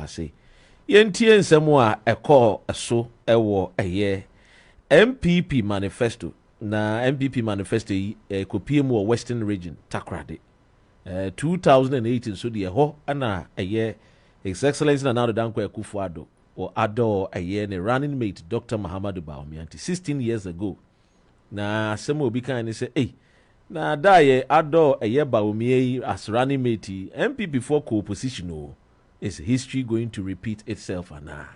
ase yentie nsɛm a ɛkɔ ɛso ɛwɔ ɛyɛ NPP manifesto na NPP manifesto yi kopie mu wɔ Western Region Takrade 2018 so de ɛhɔ ana ɛyɛ His Excellency Nana Dankwa Akufo-Addo or Addo ɛyɛ ne running mate Dr. Muhammadu Bawumia 16 years ago na asɛm obi kan ne sɛ na da yɛ Addo ɛyɛ Bawumia yi as running mate NPP for co-opposition o is history going to repeat itself ana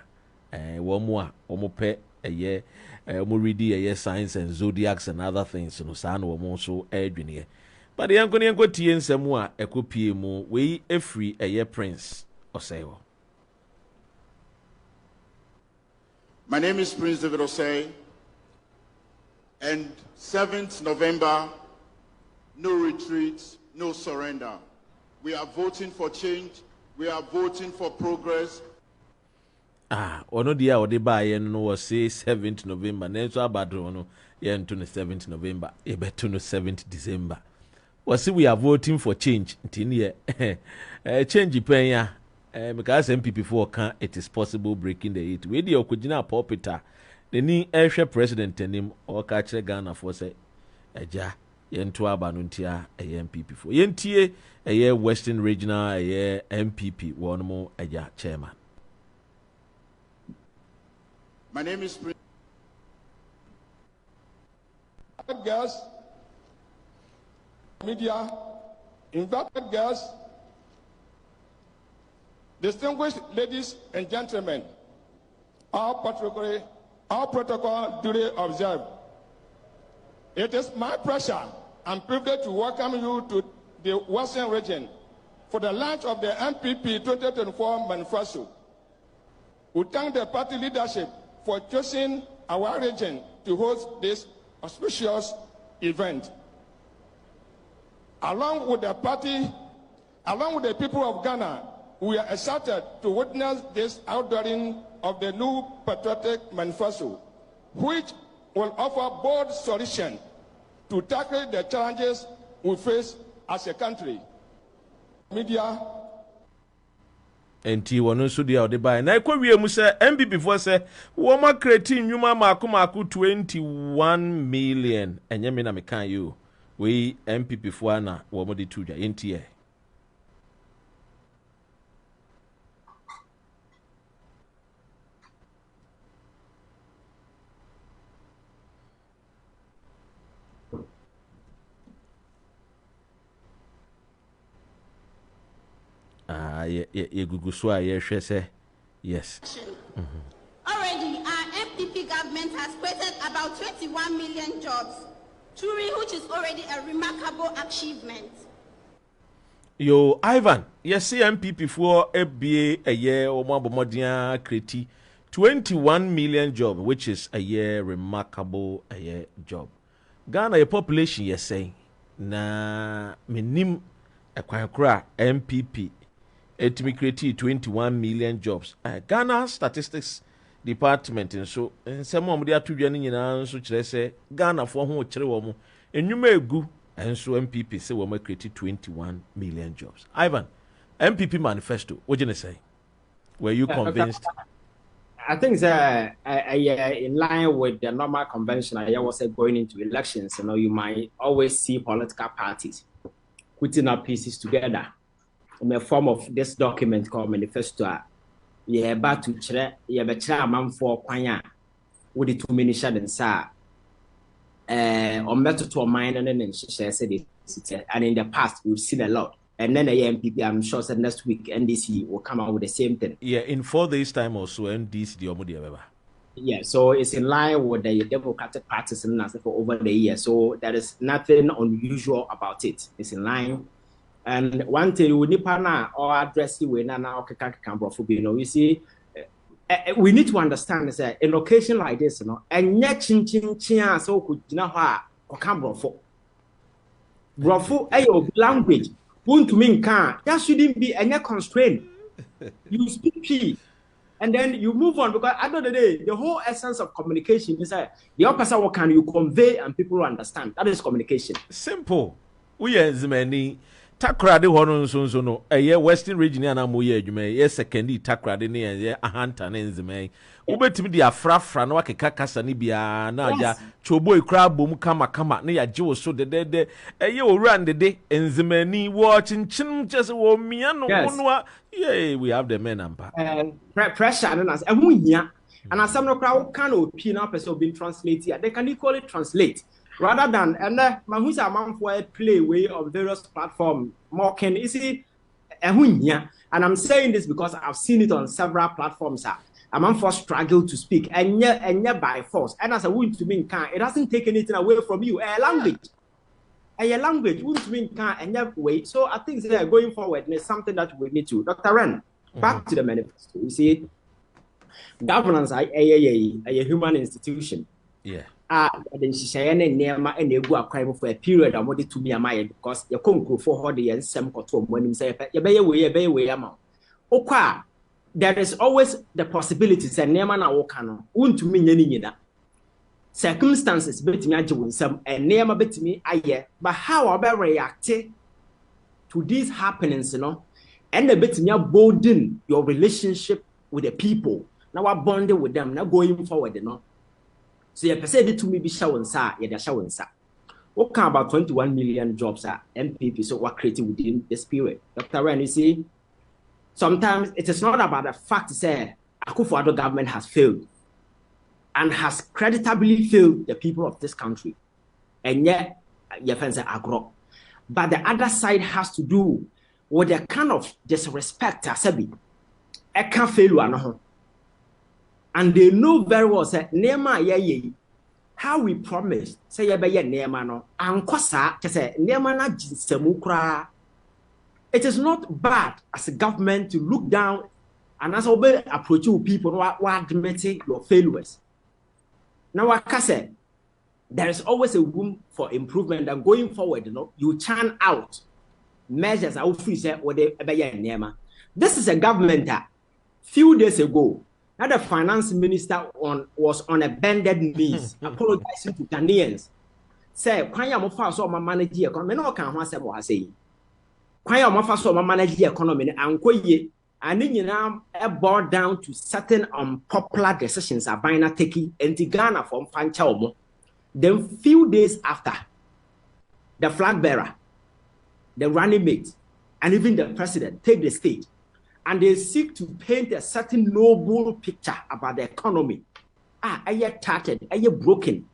wɔn mu a wɔn pɛ ɛyɛ wɔn ready ɛyɛ science and zodiacs and other things no saa na wɔn nso ɛredwene but the yanko tie nsɛm a ɛkɔpie mu wei efiri ɛyɛ Prince Osei. My name is Prince David Osei, and 7th November, no retreat, no surrender. We are voting for change. We are voting for progress. Ono dia ode ba ye no was say 7th November. Nenso abadro no ye nto no 7th November. E beto no 7th December. Was we are voting for change. Ntini ye change pen ya. Because NPP for can it is possible breaking the 8. We the okujina popita. The ni ehwe president nim o ka kire Ghana for say eja yento aba no ntia NPP for. Yentie Western Regional NPP one more eja chairman. My name is Prince. Guests, media, invited guests, distinguished ladies and gentlemen, our protocol duly observed. It is my pleasure and privilege to welcome you to the Western Region for the launch of the NPP 2024 Manifesto. We thank the party leadership for choosing our region to host this auspicious event. Along with the people of Ghana, we are excited to witness this outdooring of the new patriotic manifesto, which will offer bold solutions to tackle the challenges we face as a country. Media. Enti wono so dia ode bai na ekwawie mu se NPP for se wo ma create nwuma maako 21 million enye me na me kan you we NPP for na wo mo de tudwa enti e yes. Already, our NPP government has created about 21 million jobs, which is already a remarkable achievement. Yo, Ivan, yes, NPP for FBA a year or more modia create 21 million job, which is a year remarkable a year job. Ghana a population, yes, saying na minim a kwakra NPP. It me create 21 million jobs. Ghana Statistics Department and so some of the two nyina so kire say Ghana for ho kire wo mo enwuma egu and so NPP say we make create 21 million jobs. Ivan, NPP manifesto, what you say? Were you convinced? I think that in line with the normal convention, I was going into elections. You might always see political parties putting up pieces together in the form of this document called Manifesto. You have about to chere, you have a chairman for Kwanya with the 2 ministers and sa on method to a mine and then she said it. And in the past, we've seen a lot. And then the MPP, I'm sure that next week NDC will come out with the same thing. Yeah, in 4 days' time or so, NDC the Omudi. Yeah, so it's in line with the Democratic parties for over the years. So there is nothing unusual about it. It's in line. And one thing we need to or address we now you see, we need to understand is that in occasion like this, and yet chin so could you know how brofo language to mean that shouldn't be any constraint. You speak P and then you move on, because at the end of the day, the whole essence of communication is that the opposite what can you convey and people understand. That is communication. Simple. We as many takrade hɔ no nso no ɛyɛ western region ana mo yɛ adwuma yɛ secondary takrade ne yɛ ahanta ne nzema wobɛtumi de afrafra na wakeka kasa ne bia na agya chobo ikra bom kama ne yagye wo so dedede ɛyɛ owura ndede nzemani wo chinchin just wo mia no no yeah we have the men ampa pressure no nas ɛho hia and asɛm no kra wo kan opi na person being translated they can equally translate rather than who's a man for a play way of various platforms more can you see and I'm saying this because I've seen it on several platforms. A man for struggle to speak and yet by force. And as a wound to mean can it doesn't take anything away from you. A language would mean can and yet wait. So I think that going forward is something that we need to. Dr. Ren, back to the manifesto. You see, governance a human institution. Yeah. Then she say and you go a crime for a period I wanted to be a mile because you can't go for her the same control when you say you bay away amount. Okay, there is always the possibilities and never na wokano won't mean any circumstances bet me aje some and never bet me aye but how I react to these happenings and the bet me bolden your relationship with the people now I bonded with them now going forward so you said it to me be showing sa yeah showing sa what can about 21 million jobs at NPP so what created within this period. Dr. Ren, you see sometimes it is not about the fact that Akufo-Addo government has failed and has creditably failed the people of this country. And yet, you can say agro. But the other side has to do with the kind of disrespect Asebi. I can't fail one. And they know very well, say, Nema ye how we promised, say, ye be ye Nema no, and Kosa, say, Nema na jinsemukra. It is not bad as a government to look down and as well approach people who are admitting your failures. Now, like I said, there is always a room for improvement and going forward, you churn out measures. I will say what they this is a government that few days ago, now the finance minister was on a bended knees, apologizing to Ghanaians. Say, "Kwanya mo fa so ma manage economy no kan ho asem wa say. Kwanya mo fa so ma manage economy and koye and nyina e boil down to certain unpopular decisions abina taking anti Ghana from fancha omo." Then few days after, the flag bearer, the running mate, and even the president take the stage and they seek to paint a certain noble picture about the economy. Are you tattered? Are you broken?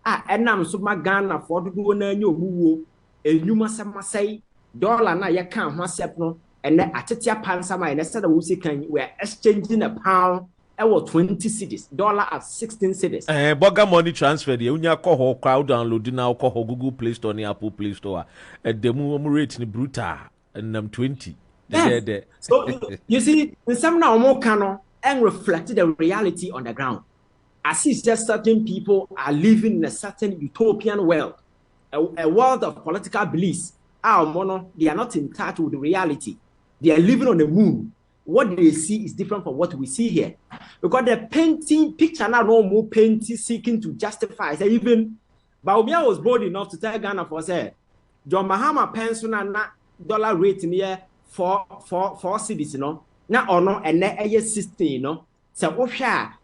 And I'm so my Ghana for the go na nyo and you must say dollar na ya can't no and then atitia pansama and instead of we're exchanging a pound. I was 20 cities, dollar at 16 cities. Boga money transfer the unya call crowd download now call Google Play Store ni Apple Play Store. At the rate ni brutal and 20. Yes. So you see, in some now more canon and reflected the reality on the ground. I see just certain people are living in a certain utopian world, a world of political beliefs. They are not in touch with the reality. They are living on the moon. What they see is different from what we see here. Because the painting picture now no more painting seeking to justify. Say even Baumia was bold enough to tell Ghana for say John Mahama pencil na dollar rate near four cities, Now or no and na 16, So Ohia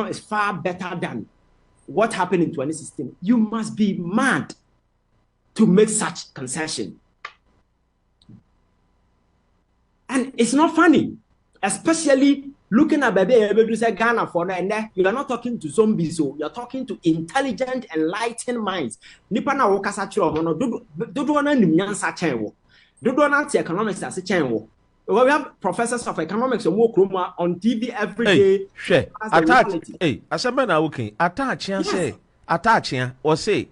is far better than what happened in 2016. You must be mad to make such concession. And it's not funny, especially looking at baby able to say Ghana for and you are not talking to zombies, so you're talking to intelligent, enlightened minds. Nipana wokasa chiro no do na nimnyansa chenwo. Do na economics as a chenwo. We have professors of economics on TV every day. Share. Attach. Hey, asema na wokin. Attach yan say. Attach yan or say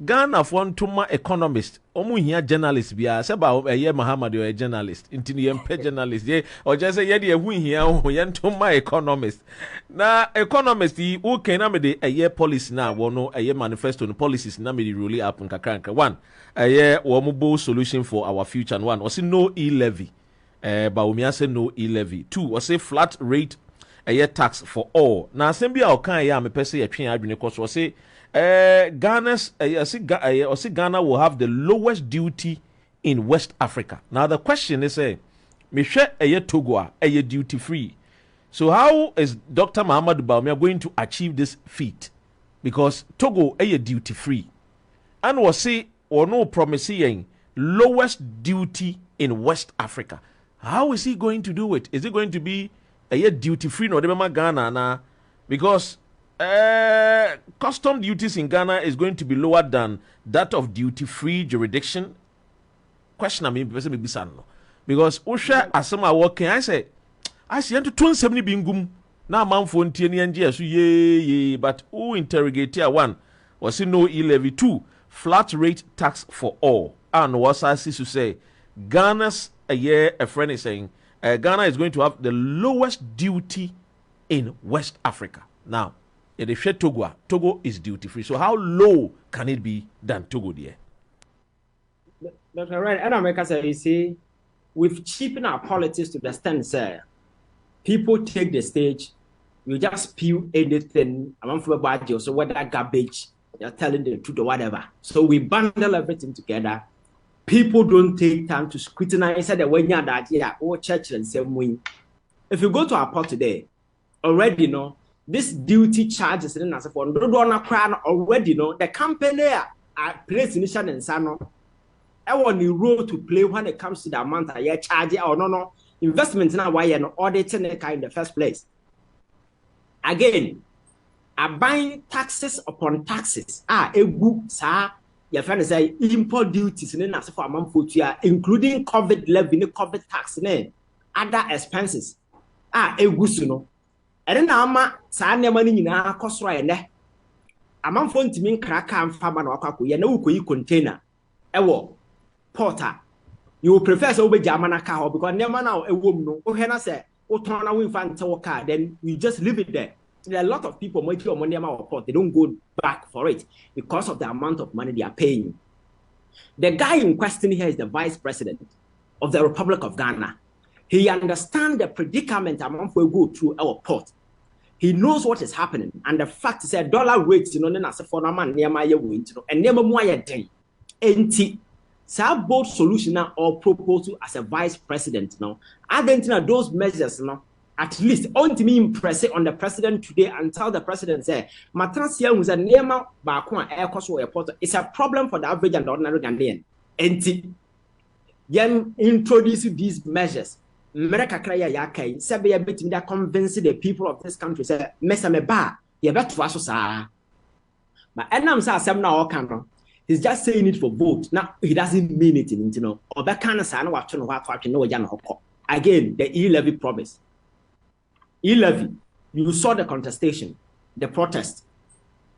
Ghana for ntoma economist. Omu hia journalist bia se ba eye Muhammad or a journalist. Intini yempe journalist. Ye or just say ye de hu hia o ye ntoma economist. Na economist yi wo ken na me de eye policy na wo no eye manifesto no policies na me de roll up nkakranka. One, eye wo mo bo solution for our future. And one, or say no e-levy. Baumia say no e-levy. Two, or say flat rate tax for all. Now, assembly or can ya me pese ya twen adwene cost or say Ghana will have the lowest duty in West Africa. Now the question is, Michelle a Togo a duty free. So how is Dr. Muhammad Bawumia going to achieve this feat? Because Togo a duty free, and was say or no promising lowest duty in West Africa. How is he going to do it? Is it going to be a duty free no Ghana na? Because custom duties in Ghana is going to be lower than that of duty free jurisdiction. Question I mean because Usha asama working I say into 270 bingum na manfo ntie ni anje so ye but who interrogate here one was no e-levy 2 flat rate tax for all and was as to say Ghana's a year a friend is saying Ghana is going to have the lowest duty in West Africa. Now if they share Togo is duty free, so how low can it be than Togo there? Dr. Red, and America say you see we've cheapened our politics to the extent say people take the stage, you just spew anything among for about you, so what that garbage you're telling the truth or whatever. So we bundle everything together. People don't take time to scrutinize the way you're that or church and same way. If you go to our port today, already know this duty charges in as for already know the company are placed in and Sano. I want the role to play when it comes to the amount I charge or no investment in a way and auditing in the first place. Again, are buying taxes upon taxes. A book, sir. Your friend say import duties in as for a month for including COVID levy, COVID tax, other expenses. A gusuno. And then ama sa money na cost right there. A month for to mean crack and farmer or kaku, ya no container. Ewo porter. You prefer so be Jamanaka because never now a woman no Hena say, oh turn away fan car, then you just leave it there. There are a lot of people make your money or port, they don't go back for it because of the amount of money they are paying. The guy in question here is the vice president of the Republic of Ghana. He understands the predicament among we go through our port. He knows what is happening, and the fact is that dollar rates, as a foreign man near my win, and never more day. So both solution or proposal as a vice president now. Argentina those measures now at least on to me impress it on the president today and tell the president say Matrasia was a nema bakwa air cost airport. It's a problem for the average and ordinary Ghanaian. And then introduce these measures. America kraya yakai sabe bit me that convince the people of this country say mesa me ba ye beto aso sa. But enam say asem na all can. He's just saying it for vote. Now he doesn't mean it in or that kind of sign what again the e-levy promise. E-levy, you saw the contestation, the protest.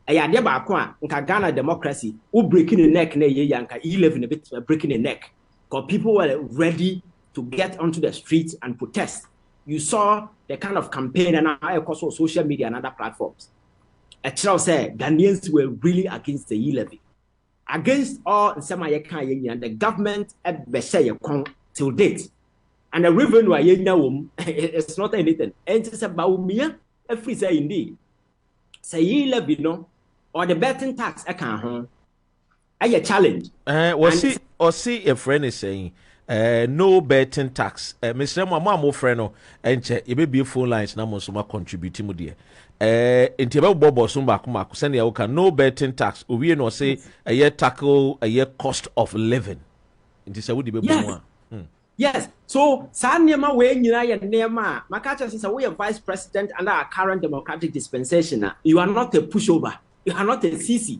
Ghana democracy, who breaking the neck, e-levy a bit breaking the neck. Because people were ready to get onto the streets and protest. You saw the kind of campaign and across social media and other platforms. A child said Ghanaians were really against the e-levy. Against all the government at Beshay till date. And the revenue it's not anything. And it's about me, every say indeed. Say ye levy no or the betting tax I can't a challenge. See a friend is saying no betting tax. Mr. Mama friend and it may be phone lines now most contributing with dear. In Tibet Bobo Sumba send your no betting tax. We no say a year tackle a year cost of living. It is a would be yes. So Sanyama way Nema Makacha says we are vice president under our current democratic dispensation. You are not a pushover. You are not a CC.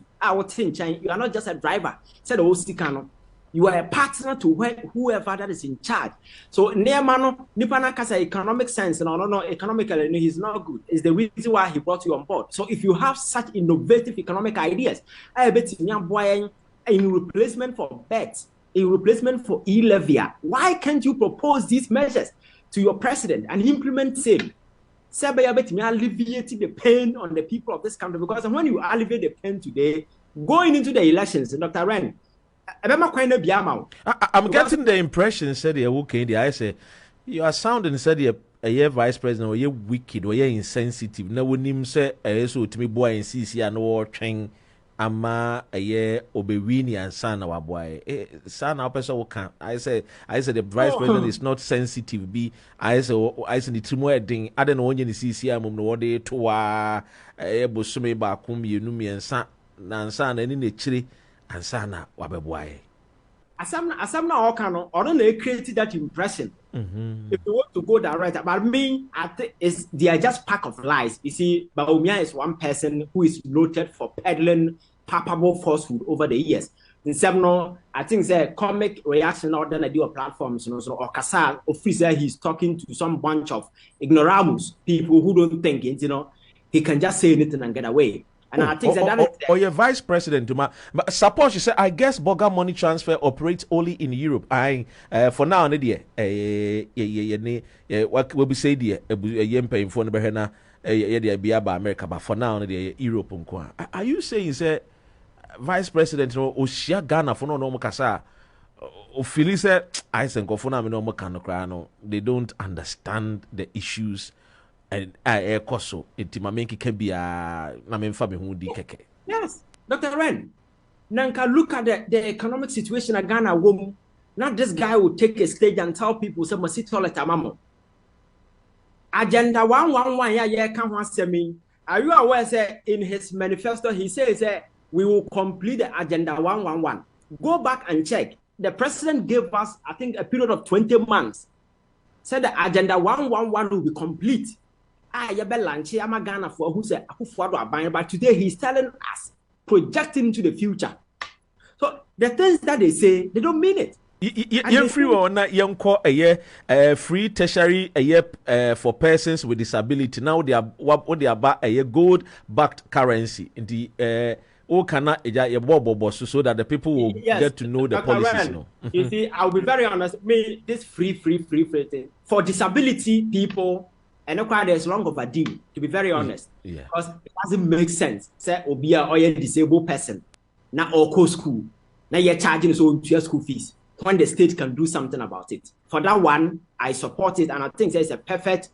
You are not just a driver. Said Osikano. You are a partner to whoever that is in charge. So Neamano Nipana Kasa economic sense and no economically he's not good. It's the reason why he brought you on board. So if you have such innovative economic ideas, I bet in replacement for bets, in replacement for e-levy, why can't you propose these measures to your president and implement same? Say I bet me alleviating the pain on the people of this country, because when you alleviate the pain today, going into the elections, Dr. Ren, I'm getting the impression, said I say, you are sounding, said a vice president, or you're wicked, or you're insensitive. No one him say, so to me, boy, and CC and all train ama obewini and sana waboy sana person who can I say the vice president is not sensitive be I say the trimo edin I don't know onye ni CC amum no wode to wa bosume ba kum yenu miensa na nsa na ni chire ansa na wabeboy asam na all can or no create that impression. If you want to go that right, but me, I think they are just pack of lies. You see, Baumia is one person who is noted for peddling palpable falsehood over the years. In several, I think the comic reaction or then I do a platforms, or Kasar officer, he's talking to some bunch of ignoramus, people who don't think it, he can just say anything and get away. And I think or your vice president, but suppose you say, I guess Boga money transfer operates only in Europe. For now, what will be said here? Paying for the America, but for now, Europe. Are you saying, say, vice president or Shia Ghana for no Kasa? Philly said, I think of no they don't understand the issues. And koso intimamenki can be na memfa me hu di keke. Yes, Dr. Ren. Nanka look at the economic situation in Ghana. Not this guy will take a stage and tell people say must toilet amamo. Agenda 111 yeah can me. Are you aware say in his manifesto he says we will complete the agenda 111. Go back and check. The president gave us I think a period of 20 months. Said the agenda 111 will be complete. Ghana for who said but today he's telling us projecting into the future. So the things that they say they don't mean it. Free on free tertiary for persons with disability. Now they are what they are about a gold backed currency in the so that the people will get to know the policies. You see, I'll be very honest. Me, this free thing for disability people. And no quite there's long overdue, to be very honest. Because it doesn't make sense. Say Obia or a disabled person. Now all co school. Now you're charging us own school fees. When the state can do something about it. For that one, I support it, and I think there's a perfect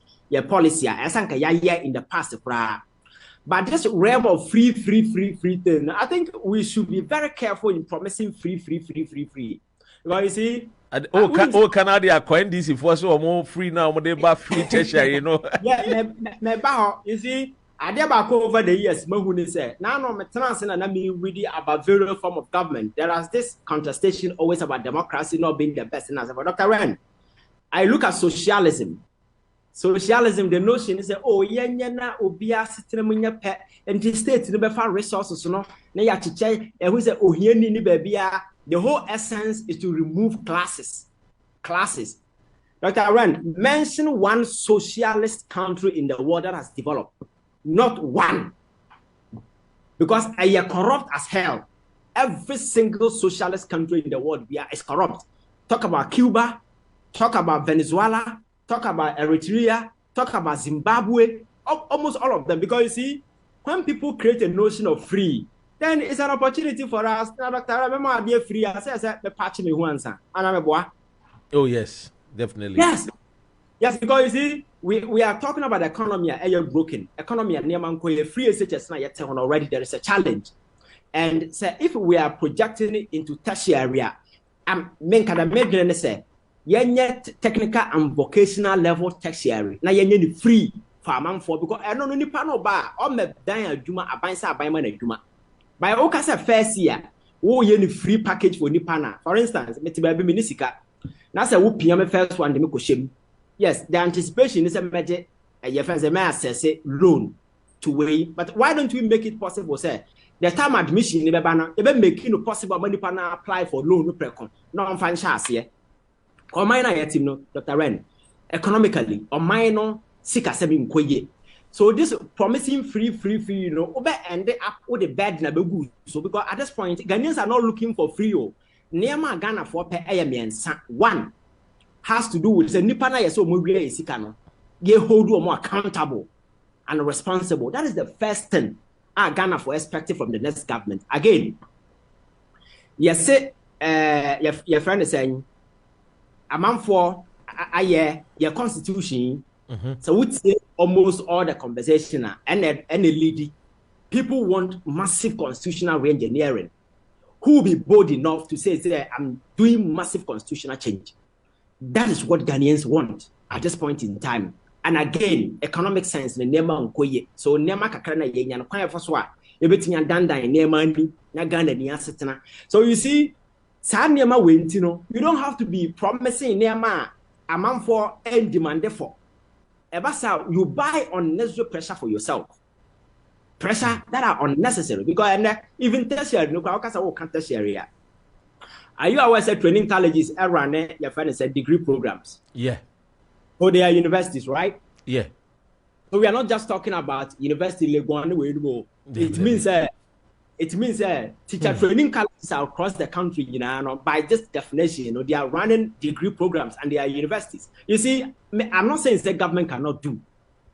policy. I think in the past, but this realm of free thing, I think we should be very careful in promising free. Because you see. Canada coin this if was more free now, they buy free tertiary, You see, I never over the years, Mahuni said, now no trans and I mean really about various form of government. There is this contestation always about democracy not being the best. And as for Dr. Ren, I look at socialism. Socialism, the notion is na obia sitremunya pe and the state never find resources, na ya chiche, and who say ni babia. The whole essence is to remove classes. Dr. Ren, mention one socialist country in the world that has developed. Not one. Because they are corrupt as hell. Every single socialist country in the world is corrupt. Talk about Cuba, talk about Venezuela, talk about Eritrea, talk about Zimbabwe, almost all of them. Because you see, when people create a notion of free, then it's an opportunity for us. Dr. Remember, I be free. I said, the patch me once. And I'm a boy. Oh, yes, definitely. Yes, because you see, we are talking about the economy and broken. Economy and near free SHS now already. There is a challenge. And so if we are projecting it into tertiary, say, technical and vocational level tertiary. Now you free for a man for because I don't know any bar or me dying Juma abansa by man Juma. By Okasa first year, we free package for Nipana. For instance, Metibabi Minisika. That's a PM first one, the Mikoshim. Yes, the anticipation is a matter, a mass loan to weigh. But why don't we make it possible, sir? The time admission in the banner, even making it possible money pana apply for loan no precon. No one find chance here. Or minor yet, Dr. Ren, economically, or minor sick as a so this promising free, over ended up with the bad never good. So because at this point, Ghanaians are not looking for free. Nearma Ghana for per AMN. One has to do with the Nipana Yaso Mugre Isikano. Ye hold you more accountable and responsible. That is the first thing Ghana for expected from the next government. Again, yes, your friend is saying, a man for a year, your constitution. So we'd say almost all the conversation and a lady People want massive constitutional re-engineering. Who will be bold enough to say, I'm doing massive constitutional change? That is what Ghanaians want at this point in time. And again, economic sense, so nema kakra na yenya no kwan fa so a ebetinya dandan nema ni na Ghana ni asetena. So you see, sa nema wenti no, you don't have to be promising nema amanfo and demand for. Ebasa, you buy unnecessary pressure for yourself. Pressure that are unnecessary because even tertiary, no can't tertiary. Are you aware that training colleges run your friend said degree programs? Yeah. So they are universities, right? Yeah. So we are not just talking about university Legon where you go. It means teacher training colleges are across the country, by this definition, they are running degree programs and they are universities. You see, I'm not saying the government cannot do.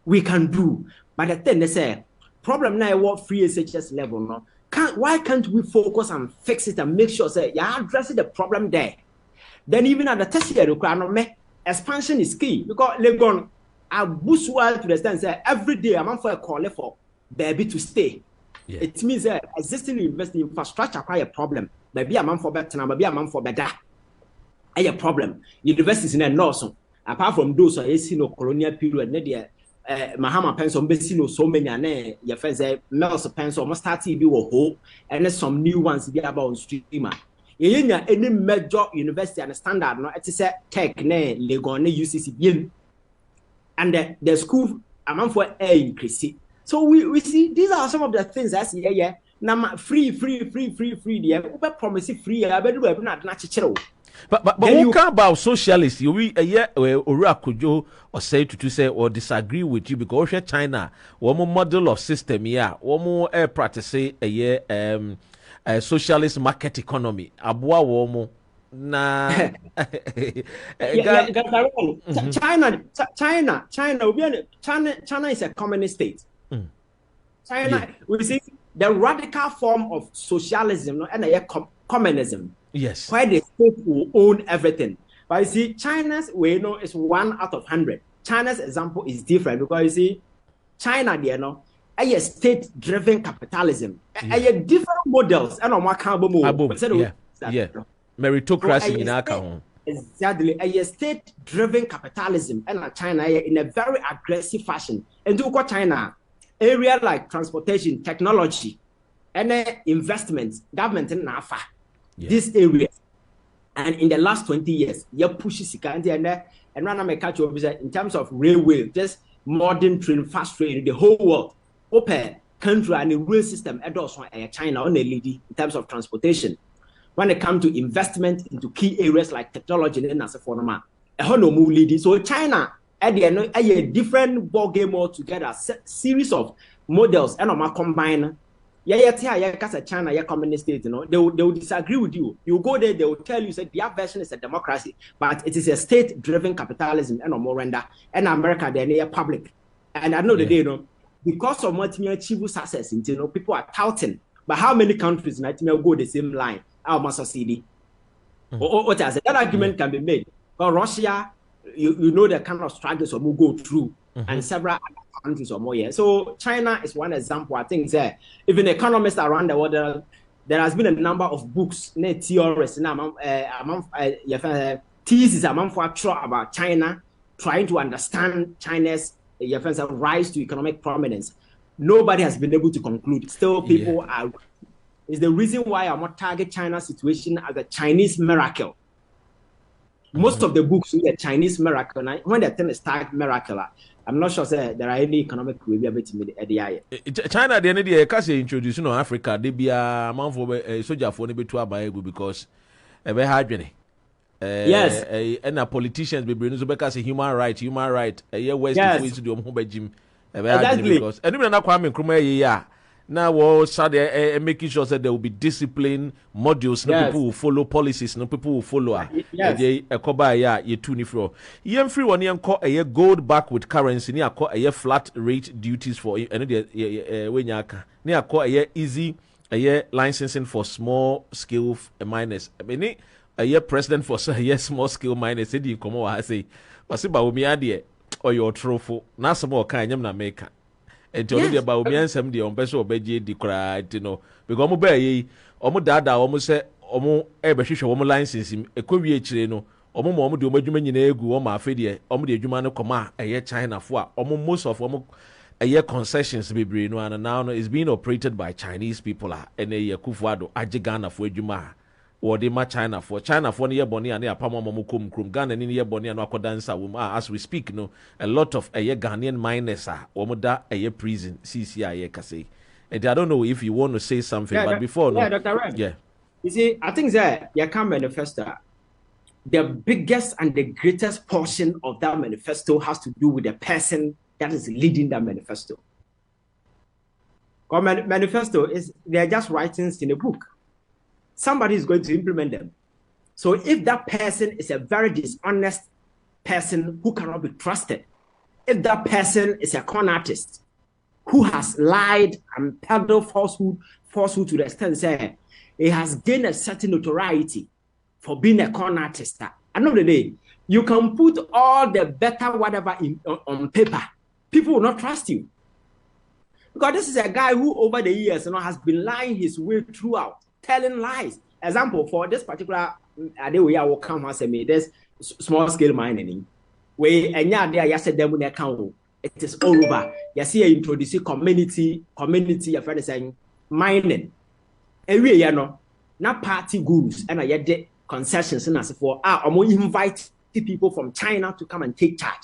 We can do. But the thing they say, problem now what free SHS level, no? Why can't we focus and fix it and make sure that you're addressing the problem there? Then even at the tertiary requirement, expansion is key because Legon are boost well to the extent that every day I'm for a call for baby to stay. Yeah. It means that existing university infrastructure quite a problem. Maybe a man for better, maybe a man for better. A problem. Universities in the north, apart from those who no colonial period, Mahama Penson Besino so many and your friends Mel's Penson almost start to be a whole and some new ones be about streamer. Any major university and standard no it's a tech ne Legon UCC and the school amount for a increase. So we see these are some of the things I see now free the promise free I better not natural. But who care about socialists? You Orakujo or say to say or disagree with you because China one more model of system one more practice a socialist market economy. Abua womo na China is a communist state. China we see the radical form of socialism and communism. Yes. Where the state will own everything. But you see, China's way is 1 out of 100. China's example is different because you see, China, a state-driven capitalism. A different models. And yeah. Meritocracy in our exactly. A state-driven capitalism. And China in a very aggressive fashion. And do what China, area like transportation, technology, and investments, government in NAFA. Yeah. This area, and in the last 20 years, you push and run a catch in terms of railway, just modern train, fast train, the whole world, open country and the rail system, and also China on a lead in terms of transportation. When it comes to investment into key areas like technology and as a format, so China at the end a different ball game altogether, series of models and combine. China, communist state, they will disagree with you. You go there, they will tell you that their version is a democracy, but it is a state-driven capitalism and more render. And America, they're public. And I know the day, because of multi civil success, people are touting. But how many countries go the same line? Our master CD. What I said, that argument can be made. But Russia, you know the kind of struggles will go through, and several other countries or more. Yeah. So China is one example. I think that even economists around the world, there has been a number of books, theories, theses about China, trying to understand China's rise to economic prominence. Nobody has been able to conclude. Still, people are. Is the reason why I'm not target China's situation as a Chinese miracle. Most of the books with the Chinese miracle, when the term is tagged miracle, I'm not sure there are any economic way able to meet the eye. China, the end of the year, because introducing on Africa, they be a man for a soldier for maybe 2 hours because a very hard journey. Yes, and a politicians be bringing because human right, a year west to do home by Jim. Exactly. Because anyway, not Kwame Nkrumah, now we're making sure that there will be discipline modules. No people will follow policies. No people will follow. Free one call a gold back with currency. Near call a flat rate duties for easy licensing for small scale miners. I mean, a year president for small scale miners. Said you come over. I say, but see, but we or your trophy. Now some more kind of America. And to only about me and some the person obey the cry, you know, because I'm obey omo dada omo say omo ebe hwehwe omo license ekowie ekire no omo de omo adwuma nyina egu omo afedie omo de adwuma no koma eye China fo a omo most of omo eye concessions bebre no and now is being operated by Chinese people and eye kufuado age Ghana fo adwuma or de ma China for no ye boni and apam omo kom krum Ghana ni ye boni and akodansa wo as we speak no a lot of eye Ghanaian miners omo da eye prison CCI kase. And I don't know if you want to say something, but before no, Dr. Red. Yeah. You see, I think that you can manifesto. The biggest and the greatest portion of that manifesto has to do with the person that is leading that manifesto. Manifesto is they're just writings in a book. Somebody is going to implement them. So if that person is a very dishonest person who cannot be trusted, if that person is a con artist who has lied and peddled falsehood to the extent that he has gained a certain notoriety for being a con artist. At the end of the day, you can put all the better whatever on paper. People will not trust you. Because this is a guy who over the years has been lying his way throughout, telling lies. Example, for this particular day we are come has made this small scale mining. We and there said them account. It is all over. You see, introduce community, your friend is saying mining. Every year, no, not party gurus, and I get concessions and as for I'm going to invite people from China to come and take charge.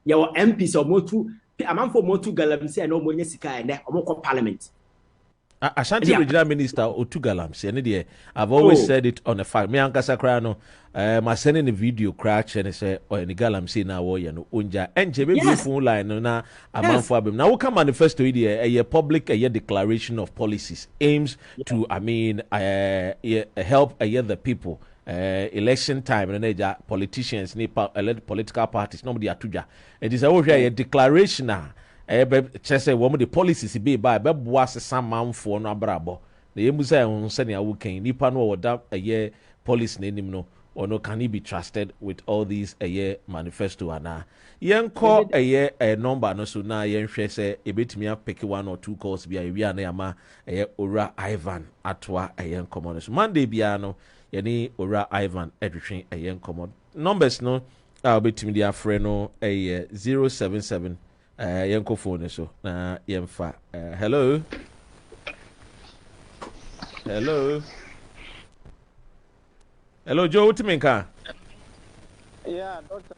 Your MPs or more to a man for more to Galamsey and no more and then parliament. Ashanti Regional Minister Otugalamsi, I've always said it on the fact. Me ankasa kra no, my sending a video crash and say, oh, any Galamsi na wo no unja. Enche be phone line na a man for abim. Now we can manifesto a public declaration of policies aims to, help the people. Election time and politicians, political parties, nobody atuja. It is a declaration now. Chese wo the policies be by boas some man for no abrabo na yemu say on sene awukan nipa no woda police na enim no or no can he be trusted with all these manifesto ana yenko number no so na yenhwe say ebetimi pick 1 or 2 calls bia wi na yama Ora Ivan atwa yenko no so Monday bia no yeni Ora Ivan edwetwen yenko numbers no obetimi dia frɛ no 077 yenko phone so na yemfa hello Joe Utiminka. Yeah, Dr.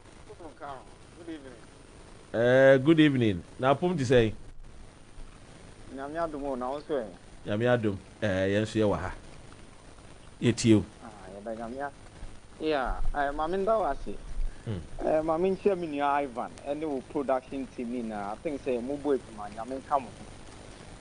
Good evening. Good evening. Now pum to say Nyamiadum na also Nyamiadum yenso ye wa ha yetio yeah maminda wasi mamin chairman Ivan and the production team I think say mubo man yamin come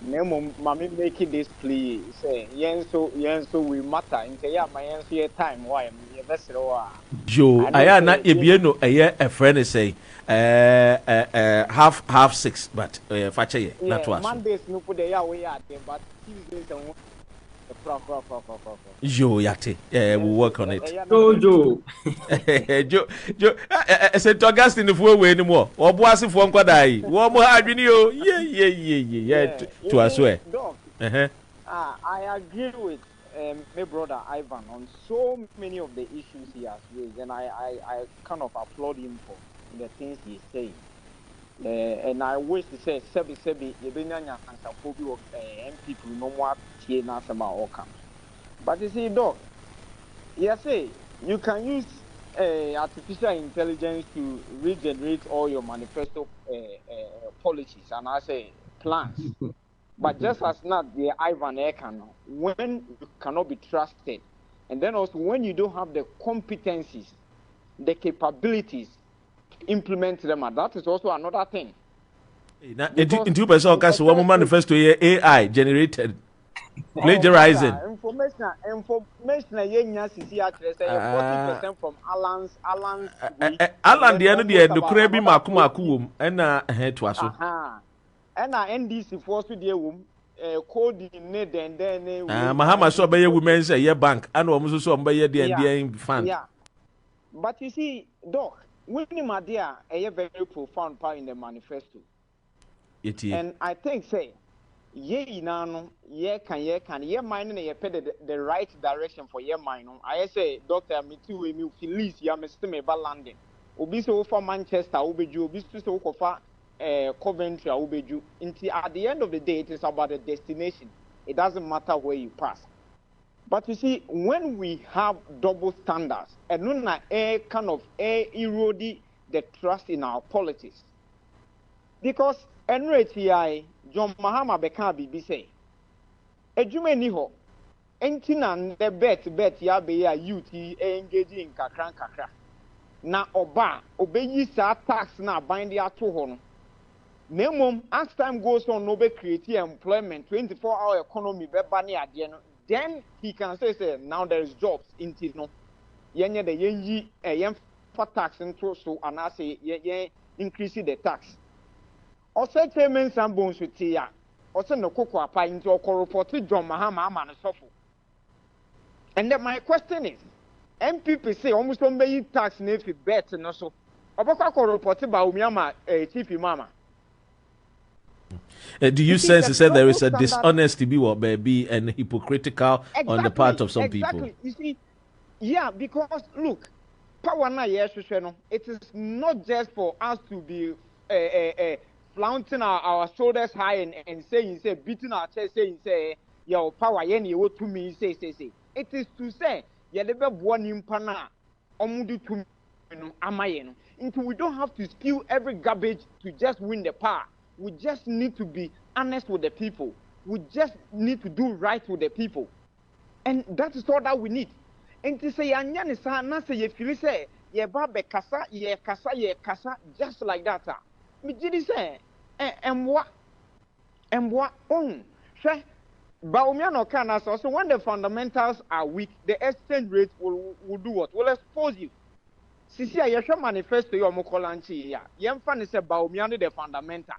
Nemo mammy making this plea say yenso we matter in my yenso time why me vessel Joe I na ebieno a friend say half 6 but fache not was Mondays no put the ya we are but Tuesdays and Joe yate we work on it Joe St. Augustine if we way anymore or bossy for Kwadai one more adwini o yeah to us way I agree with my brother Ivan on so many of the issues he has raised and I kind of applaud him for the things he's saying and I wish to say sebi yebenya ansafobi of MPP no more tie na sama okam but you see doc say you can use artificial intelligence to regenerate all your manifesto policies and I say plans but just as not the Ivan Ekan when you cannot be trusted and then also when you don't have the competencies the capabilities implement them and that is also another thing into person case one manifesto AI generated plagiarizing information yenya sisi actually say 40% from Alan's Alan the end the kura bi maku wom na to aso and NDC force dey wom coordinate then Mahama so be women say bank and wo so be there fund yeah but you see doc when my dear a very profound part in the manifesto And I think say ye nano ye can ye mind ye pay the right direction for ye mind. I say doctor me too me feel ya me still ba landing. Obi so for Manchester obeju obi so for Coventry obeju. At the end of the day it is about the destination. It doesn't matter where you pass. But you see, when we have double standards, and when kind of erode the trust in our politics, because NRTI John Mahama beka bibi say, "Ejume ni ho, enti na the bet ya be ya youth engage in kakra. Na oba obeyi sa tax na bind ya to ho no. Nemom, as time goes on, no be create employment, 24-hour economy be bani ade no. Then he can say now there is jobs in Tino. Yenye the yenji for tax into so and I say yen increase the tax. Also payments and bones with tia. Also no cocoa apa into a report John Mahama man suffer. And then my question is, NPP say almost don't pay tax if you bet no so. Obaka report ba umiama chief mama. Do you sense he said there is a dishonesty be and hypocritical on the part of some people? You see, yeah, because look, power na yes, it is not just for us to be flaunting our shoulders high and saying, beating our chest, saying, your power, you what to me, say. It is to say, yeah, the one impana, omudu to amayen. Until we don't have to spew every garbage to just win the power. We just need to be honest with the people. We just need to do right with the people. And that is all that we need. And to say, na say, if you say, ye babe kasa, just like that. Me did say, and what, say, Baumiano can also, so when the fundamentals are weak, the exchange rate will do what? Will expose you. Sisi a manifesto yo mokolanchi ya. Yemfa say Baumiano the fundamental.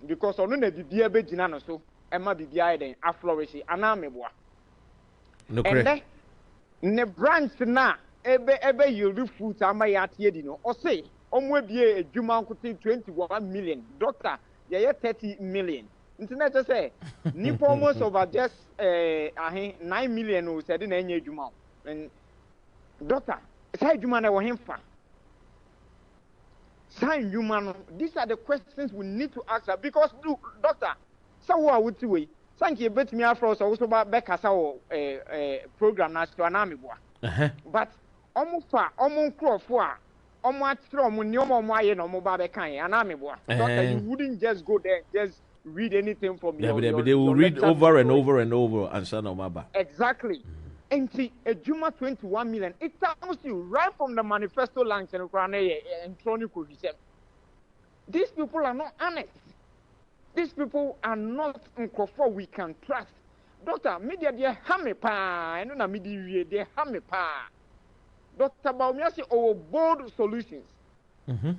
Because on the BBA be jinano so, Emma BBI then a flourish, anameboa. No, and then ne branch na ebe yield fruit ama ya tiedino. Or say, be a Juma 21 million. Doctor, yeah, 30 million. Internet say, Nipo almost over just 9 million who said in any Juma. And doctor, say Juma na him fa. Sign human. These are the questions we need to ask her because look, doctor, so would you thank you bet me afro so also about Becca program na to anami boa. But almost crop for almost from nyomo no mobile can anami boa. Doctor, you wouldn't just go there and just read anything from your they will read over and over and over and son of Maba. Exactly. And see, a Juma 21 million, it tells you right from the manifesto lines and chronicle. These people are not honest. These people are not we can trust. Doctor, media they hammy pa, and no media they hammy pa. Doctor Baumia say bold solutions.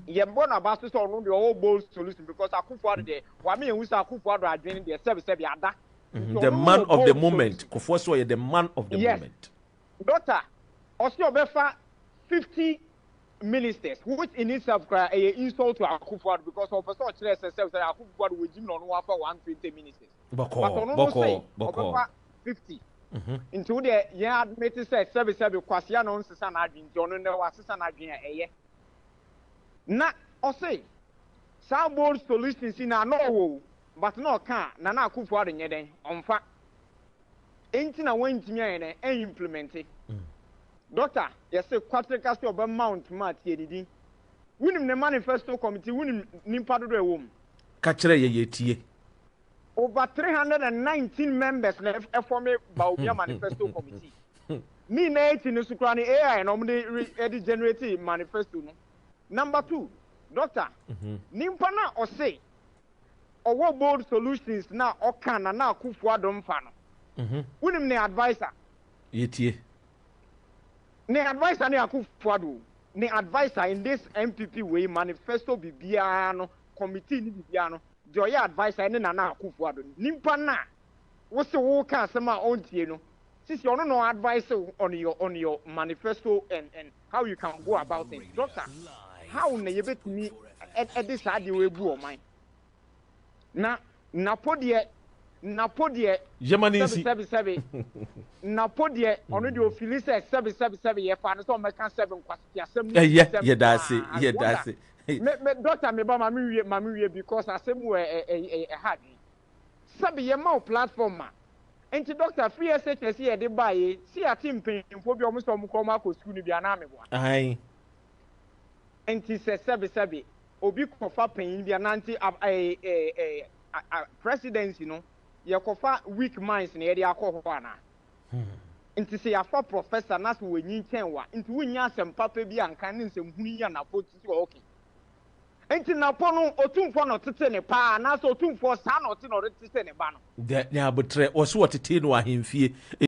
Yeah, born about to solve the all bold solution because I could for the Wami and we are could for the service ada. The man of the moment. Kofoso the man of the moment. Doctor, also befa 50 ministers, which in itself cry a insult to Akufo because of such less self say Akufo will give no one for 120 ministers. Boko 50. Into the yeah admit say service kwasi no nsesa na adwin ti ono na wasesa na adwin eye. Na o say some bold solutions in no but no can na Akufo ade nyeden onfa. Enti na wantimi ayen e implement it. Doctor, yes, quatrica of a mount mat yedidi. Winning the manifesto committee, winning Nimpado de womb. Catcher ye. Over 319 members left form a Baumia manifesto committee. Me nate in the Sukrani AI and only edit generative manifesto. Number 2, Doctor, Nimpana or say, or what bold solutions now or can and now Kufu don't fan. Winning the advisor. Yet. Ne advisor ne Akufo-Addo ne advisor in this NPP way manifesto bibiano committee ni bibiano the advisor ne na Akufo-Addo nimpa na wo se wo ka asema ontie no since you no advice on your manifesto and how you can go about it. Doctor, how na ye betumi this ade we bu o man na napodie Germany sebi napodie ono de ofili se sebi ye fa no so meka sebi nkwasi asem ni yeah that's it me doctor me ba ma me wie because asem we hard sebi ye ma platform ma enti doctor free SHS ye de bae si atim penfo bi omo so mo ko ma ko school ni bia na me boa ai enti se sebi obi kofa pen bia nanti presidency no ye kofa weak minds na ye de akọ ho ana nti se yafa professor na so wenyi nchen wa nti wunya asem papa bi anka ne nsem hunu ya na poti so okay nti na po no otumfo no tete ne pa na so otumfo sa na ote no tete ne ba no de abotre wo so tete no ahemfie